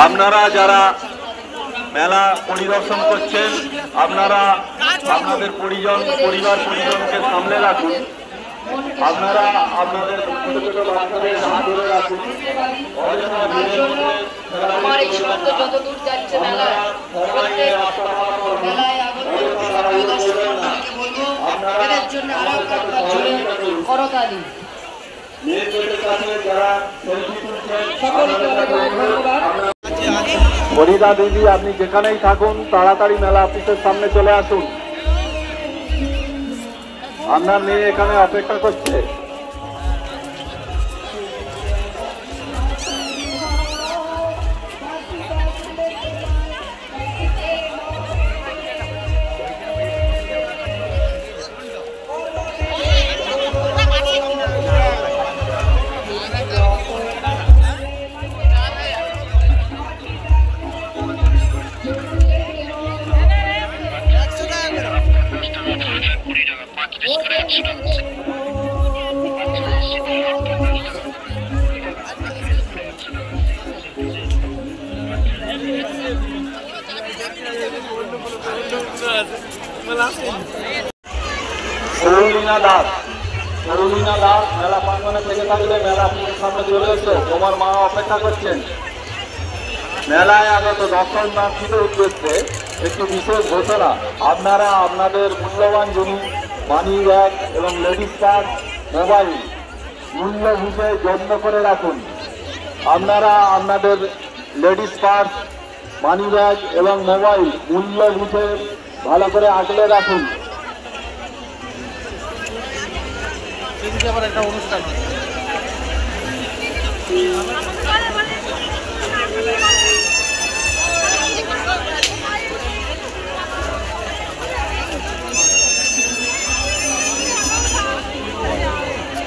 আপনারা যারা মেলা পরিদর্শন করছেন আপনারা আপনাদের পরিজনকে সামনে রাখুন। আপনারা আপনাদের ছোট ছোট বাচ্চাদের হাত ধরে রাখুন। আমার এই শব্দ যতদূর যাচ্ছে মেলায় এদের জন্য আরো করতালি। ফরিদা দিদি আপনি যেখানেই থাকুন তাড়াতাড়ি মেলা অফিসের সামনে চলে আসুন। আপনার মেয়ে এখানে অপেক্ষা করছে। সরুলিনা দাস মেলা প্রাঙ্গণে থেকে থাকলে মেলা সামনে চলে এসো, তোমার মা অপেক্ষা করছেন। মেলায় আগত দর্শনার্থীদের উদ্দেশ্যে একটি বিশেষ ঘোষণা, আপনারা আপনাদের মূল্যবান জিনিস মানি ব্যাগ এবং লেডিস পার্স মোবাইল মূল্য বুঝে যত্ন করে রাখুন। আপনারা আপনাদের লেডিস পার্স মানি ব্যাগ এবং মোবাইল মূল্য বুঝে ভালো করে আগলে রাখুন। আবার একটা অনুষ্ঠান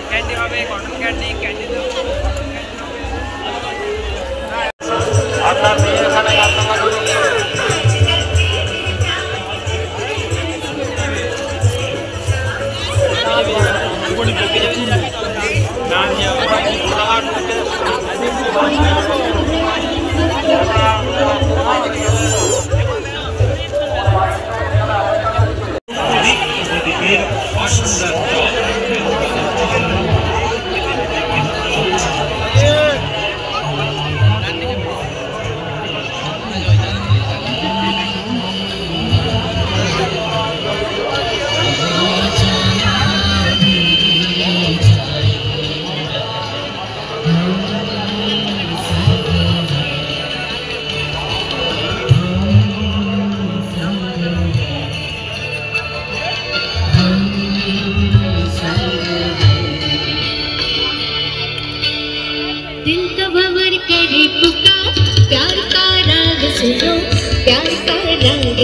ক্যান্ডি হবে, কটন ক্যান্ডি আপনার মেয়ে এখানে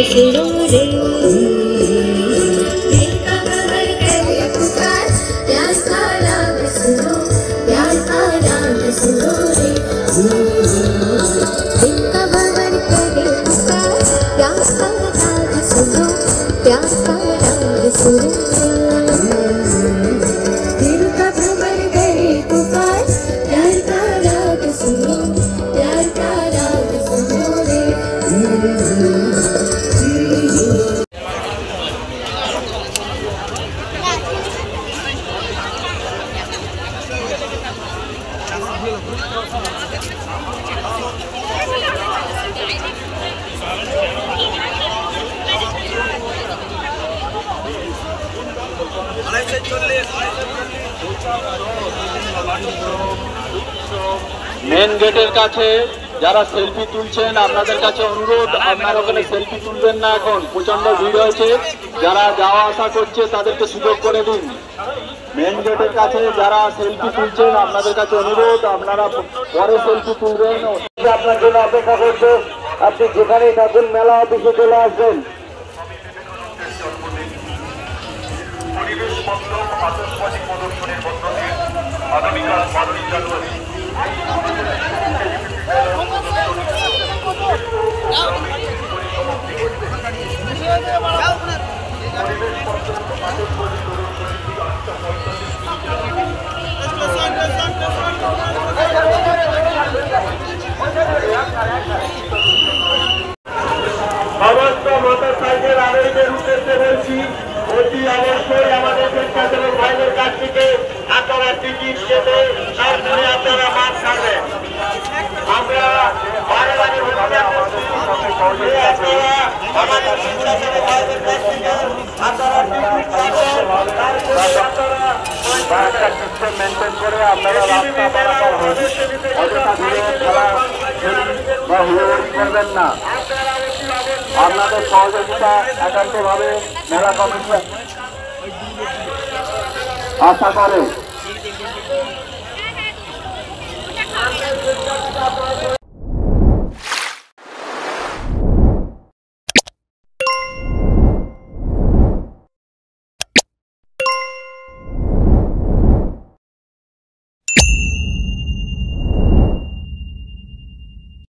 सुनो रे प्यार का राग सुनो, प्यार का राग सुनो रे, दिल का भंवर करे पुकार, प्यार का राग सुनो, प्यार का राग सुनो, दिल का भंवर करे पुकार, प्यार का राग सुनो, प्यार का राग सुनो रे। মেন গেটের কাছে যারা সেলফি তুলছেন আপনাদের কাছে অনুরোধ, আপনারা ওখানে সেলফি তুলবেন না, এখন প্রচন্ড ভিড় হয়েছে। যারা যাওয়া আসা করছে তাদেরকে সুযোগ করে দিন। মেন গেটের কাছে যারা সেলফি তুলছেন আপনাদের কাছে অনুরোধ, আপনারা পরে সেলফি তুলবেন। আপনার জন্য অপেক্ষা করছে, আপনি যেখানেই থাকুন মেলা অফিসে চলে আসবেন। পরিবেশ বান্ধব আতঙ্কবাদী প্রদর্শনের মধ্য দিয়ে আগামীকাল 12 জানুয়ারি পরিবেশ অবশ্যই আমাদের স্বেচ্ছাসেবক ভাইদের কাছ থেকে আপনারা টিকিট কেটে তারপরে আপনারা মাছ খাবেন। আমরা বারে বারে আমাদের স্বেচ্ছাসেবক ভাইদের কাছ থেকে আপনারা টিকিট কাটবেন, তারপরে আপনারা সিস্টেম মেনটেন করে আপনারা রাস্তা পারাপার হন, অযথা ঘুরে খেলা বা হুড়োহুড়ি করবেন না। আপনাদের সহযোগিতা একান্তভাবে মেলা কমিটি আশা করে।